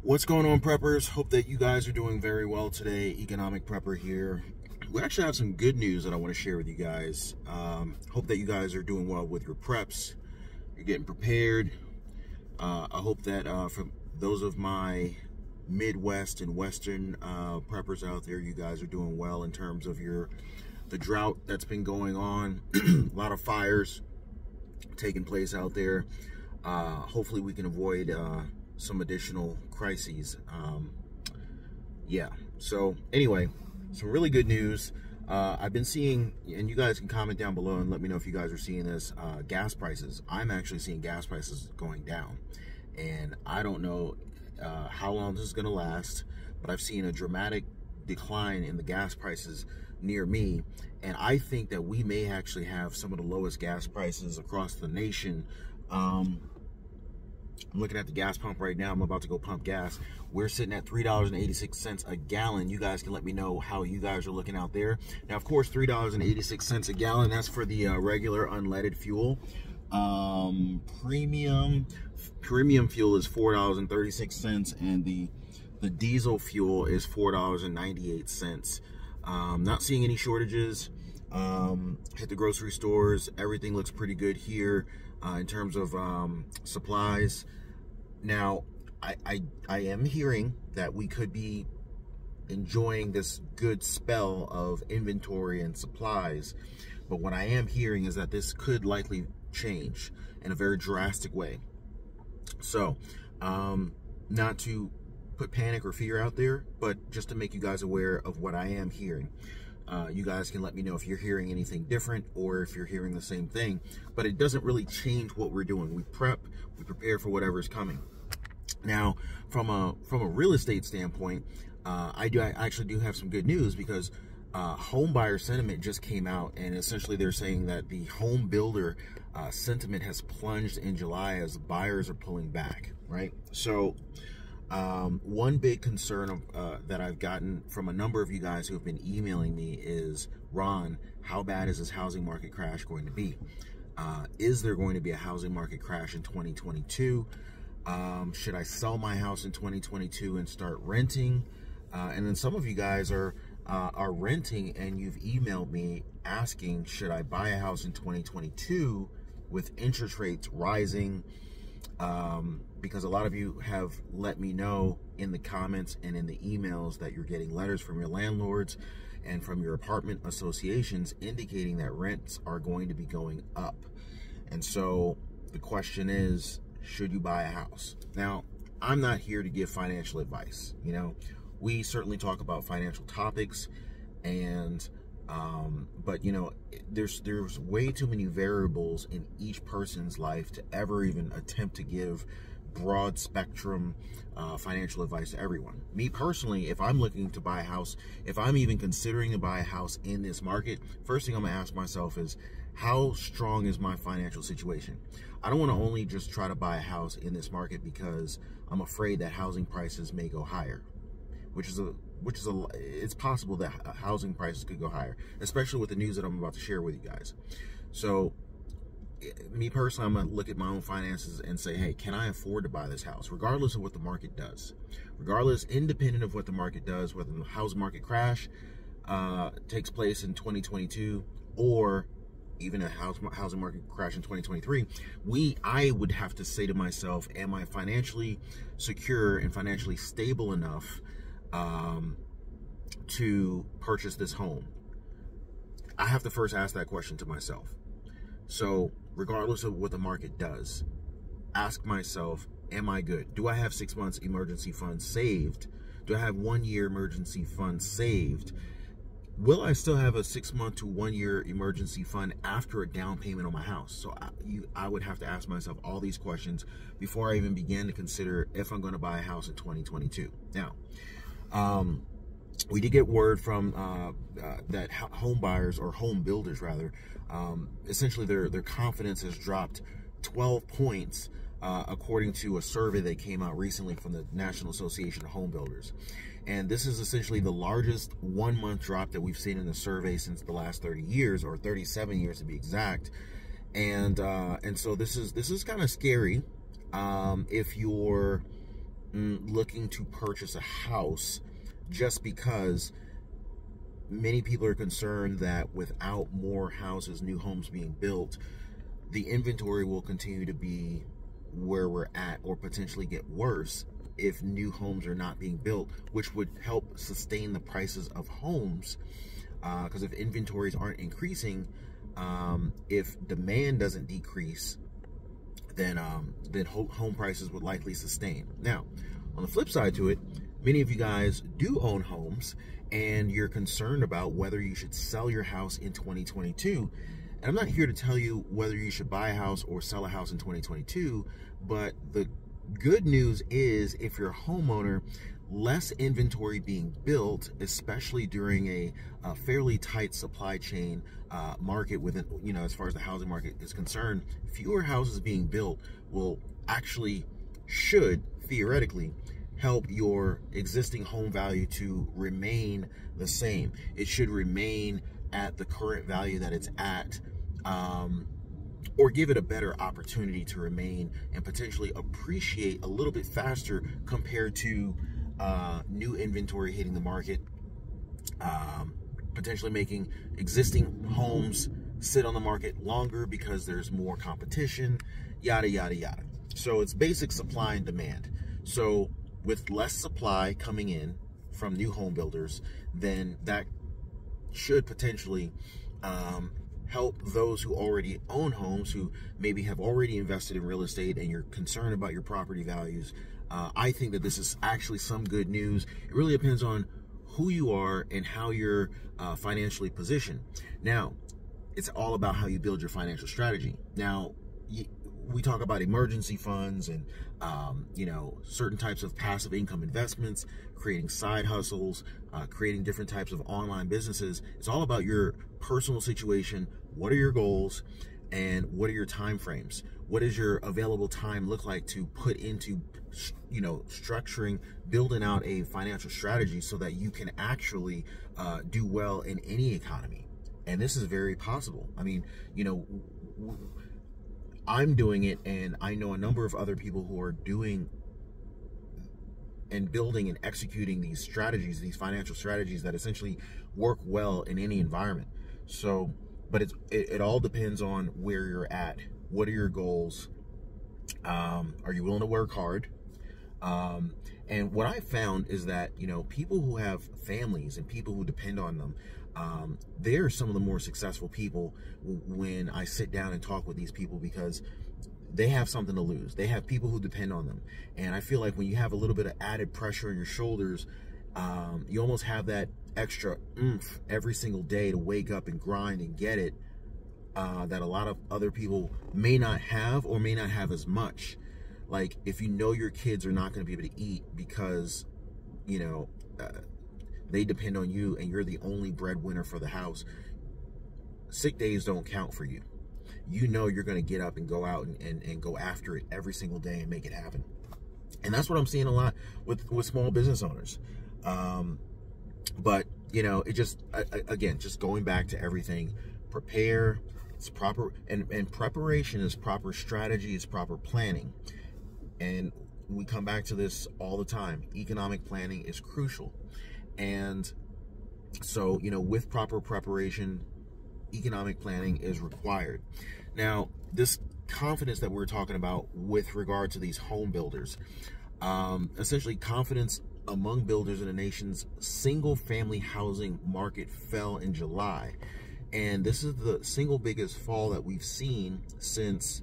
What's going on, preppers? Hope that you guys are doing very well today. Economic Prepper here. We actually have some good news that I want to share with you guys. Hope that you guys are doing well with your preps. You're getting prepared. I hope that for those of my Midwest and Western preppers out there, you guys are doing well in terms of the drought that's been going on. A lot of fires taking place out there. Hopefully we can avoid some additional crises. Yeah, so anyway, some really good news. I've been seeing, and you guys can comment down below and let me know if you guys are seeing this, gas prices. I'm actually seeing gas prices going down, and I don't know how long this is going to last, but I've seen a dramatic decline in the gas prices near me, and I think that we may actually have some of the lowest gas prices across the nation. I'm looking at the gas pump right now. I'm about to go pump gas. We're sitting at $3.86 a gallon. You guys can let me know how you guys are looking out there. Now, of course, $3.86 a gallon. That's for the regular unleaded fuel. Premium fuel is $4.36, and the diesel fuel is $4.98. Not seeing any shortages. Hit the grocery stores. Everything looks pretty good here in terms of supplies. Now, I am hearing that we could be enjoying this good spell of inventory and supplies, but what I am hearing is that this could likely change in a very drastic way. So, not to put panic or fear out there, but just to make you guys aware of what I am hearing. You guys can let me know if you're hearing anything different or if you're hearing the same thing, but it doesn't really change what we're doing. We prep, we prepare for whatever's coming. Now, from a real estate standpoint, I actually do have some good news, because home buyer sentiment just came out, and essentially they're saying that the home builder sentiment has plunged in July as buyers are pulling back, right? So one big concern that I've gotten from a number of you guys who have been emailing me is, Ron, how bad is this housing market crash going to be? Is there going to be a housing market crash in 2022? Should I sell my house in 2022 and start renting? And then some of you guys are renting, and you've emailed me asking, should I buy a house in 2022 with interest rates rising? Because a lot of you have let me know in the comments and in the emails that you're getting letters from your landlords and from your apartment associations indicating that rents are going to be going up. And so the question is, should you buy a house? Now, I'm not here to give financial advice. You know, we certainly talk about financial topics, and but you know, there's way too many variables in each person's life to ever even attempt to give broad spectrum financial advice to everyone. Me personally, if I'm looking to buy a house, if I'm even considering to buy a house in this market, first thing I'm gonna ask myself is, how strong is my financial situation? I don't want to only just try to buy a house in this market because I'm afraid that housing prices may go higher, it's possible that housing prices could go higher, especially with the news that I'm about to share with you guys. So me personally, I'm going to look at my own finances and say, hey, can I afford to buy this house, regardless of what the market does? Regardless, independent of what the market does, whether the housing market crash takes place in 2022 or even a housing market crash in 2023, I would have to say to myself, am I financially secure and financially stable enough to purchase this home? I have to first ask that question to myself. So regardless of what the market does, ask myself, am I good? Do I have 6 months emergency funds saved? Do I have 1 year emergency fund saved? Will I still have a 6 month to 1 year emergency fund after a down payment on my house? So I would have to ask myself all these questions before I even begin to consider if I'm going to buy a house in 2022. Now, we did get word from that home buyers, or home builders rather, essentially their confidence has dropped 12 points according to a survey that came out recently from the National Association of Home Builders. And this is essentially the largest 1 month drop that we've seen in the survey since the last 30 years, or 37 years to be exact. And so this is kind of scary if you're looking to purchase a house, just because many people are concerned that without more houses, new homes being built, the inventory will continue to be where we're at, or potentially get worse if new homes are not being built, which would help sustain the prices of homes. Because if inventories aren't increasing, if demand doesn't decrease, then home prices would likely sustain. Now, on the flip side to it, many of you guys do own homes, and you're concerned about whether you should sell your house in 2022. And I'm not here to tell you whether you should buy a house or sell a house in 2022, but the good news is, if you're a homeowner, less inventory being built, especially during a fairly tight supply chain market within, as far as the housing market is concerned, fewer houses being built will should theoretically help your existing home value to remain the same. It should remain at the current value that it's at, or give it a better opportunity to remain and potentially appreciate a little bit faster compared to new inventory hitting the market, potentially making existing homes sit on the market longer because there's more competition, yada, yada, yada. So it's basic supply and demand. So with less supply coming in from new home builders, then that should potentially help those who already own homes, who maybe have already invested in real estate and you're concerned about your property values. I think that this is actually some good news. It really depends on who you are and how you're financially positioned. Now, it's all about how you build your financial strategy. Now, we talk about emergency funds and certain types of passive income investments, creating side hustles, creating different types of online businesses. It's all about your personal situation. What are your goals, and what are your time frames? What does your available time look like to put into structuring, building out a financial strategy so that you can actually do well in any economy? And this is very possible. I mean, I'm doing it, and I know a number of other people who are doing and building and executing these strategies, these financial strategies that essentially work well in any environment. So, but it all depends on where you're at. What are your goals? Are you willing to work hard? And what I found is that, people who have families and people who depend on them, they're some of the more successful people when I sit down and talk with these people, because they have something to lose. They have people who depend on them. And I feel like when you have a little bit of added pressure on your shoulders, you almost have that extra oomph every single day to wake up and grind and get it, that a lot of other people may not have, or may not have as much. Like, if your kids are not going to be able to eat because, they depend on you and you're the only breadwinner for the house, sick days don't count for you. You're going to get up and go out and go after it every single day and make it happen. And that's what I'm seeing a lot with small business owners. But, it just, again, just going back to everything, prepare. It's proper, and preparation is proper strategy, is proper planning. And we come back to this all the time. Economic planning is crucial. And so, with proper preparation, economic planning is required. Now, this confidence that we're talking about with regard to these home builders, essentially confidence among builders in the nation's single-family housing market fell in July. And this is the single biggest fall that we've seen since,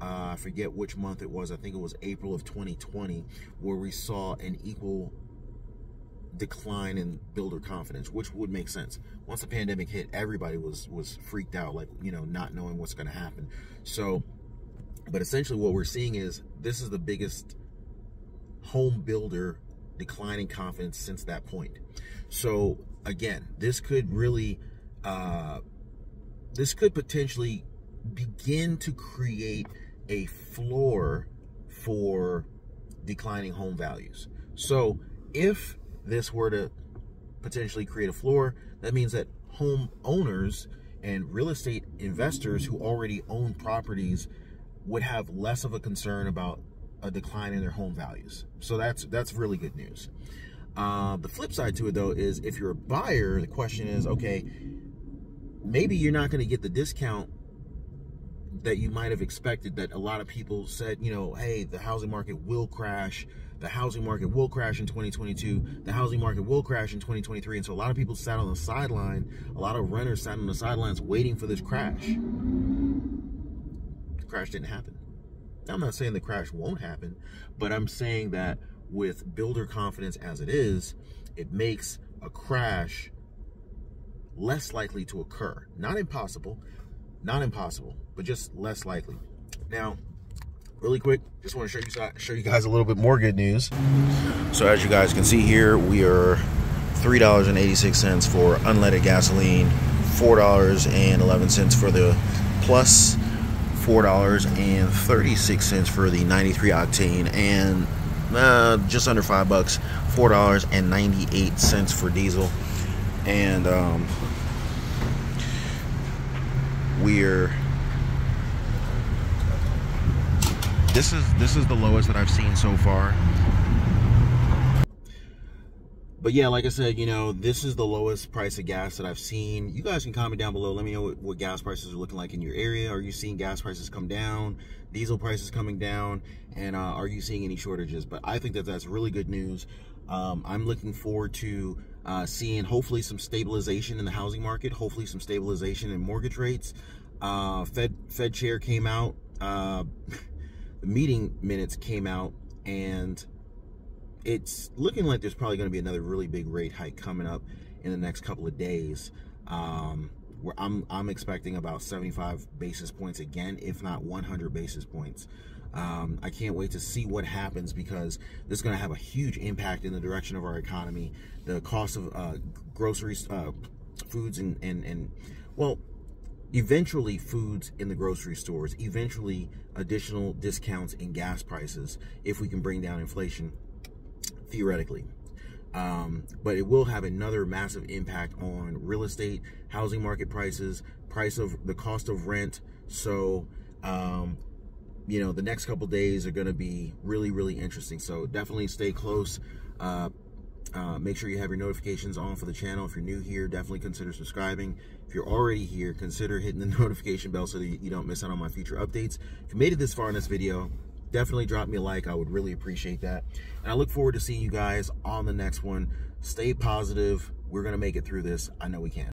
I forget which month it was. I think it was April of 2020, where we saw an equal decline in builder confidence, which would make sense. Once the pandemic hit, everybody was freaked out, like, not knowing what's going to happen. So, but essentially what we're seeing is this is the biggest home builder declining confidence since that point. So again, this could really, this could potentially begin to create a floor for declining home values. So if this were to potentially create a floor, that means that home owners and real estate investors who already own properties would have less of a concern about a decline in their home values. So that's really good news. The flip side to it, though, is if you're a buyer, the question is, okay, maybe you're not going to get the discount that you might have expected, that a lot of people said, you know, hey, the housing market will crash. The housing market will crash in 2022. The housing market will crash in 2023. And so a lot of people sat on the sideline. A lot of renters sat on the sidelines waiting for this crash. The crash didn't happen. Now, I'm not saying the crash won't happen, but I'm saying that with builder confidence as it is, it makes a crash less likely to occur. Not impossible, but just less likely. Now, really quick, just want to show you guys a little bit more good news. So as you guys can see here, we are $3.86 for unleaded gasoline, $4.11 for the plus, $4.36 for the 93 octane, and just under $5, $4.98 for diesel. And this is the lowest that I've seen so far. But yeah, like I said, you know, this is the lowest price of gas that I've seen. You guys can comment down below. Let me know what gas prices are looking like in your area. Are you seeing gas prices come down, diesel prices coming down, and are you seeing any shortages? But I think that that's really good news. I'm looking forward to seeing hopefully some stabilization in the housing market, hopefully some stabilization in mortgage rates. Fed chair came out, the meeting minutes came out, and it's looking like there's probably going to be another really big rate hike coming up in the next couple of days. Where I'm expecting about 75 basis points again, if not 100 basis points. I can't wait to see what happens, because this is going to have a huge impact in the direction of our economy. The cost of groceries, foods, and well, eventually foods in the grocery stores, eventually additional discounts in gas prices if we can bring down inflation, theoretically. But it will have another massive impact on real estate, housing market prices, the cost of rent. So, you know, the next couple days are going to be really, really interesting. So definitely stay close. Make sure you have your notifications on for the channel. If you're new here, definitely consider subscribing. If you're already here, consider hitting the notification bell so that you don't miss out on my future updates. If you made it this far in this video, definitely drop me a like. I would really appreciate that. And I look forward to seeing you guys on the next one. Stay positive. We're going to make it through this. I know we can.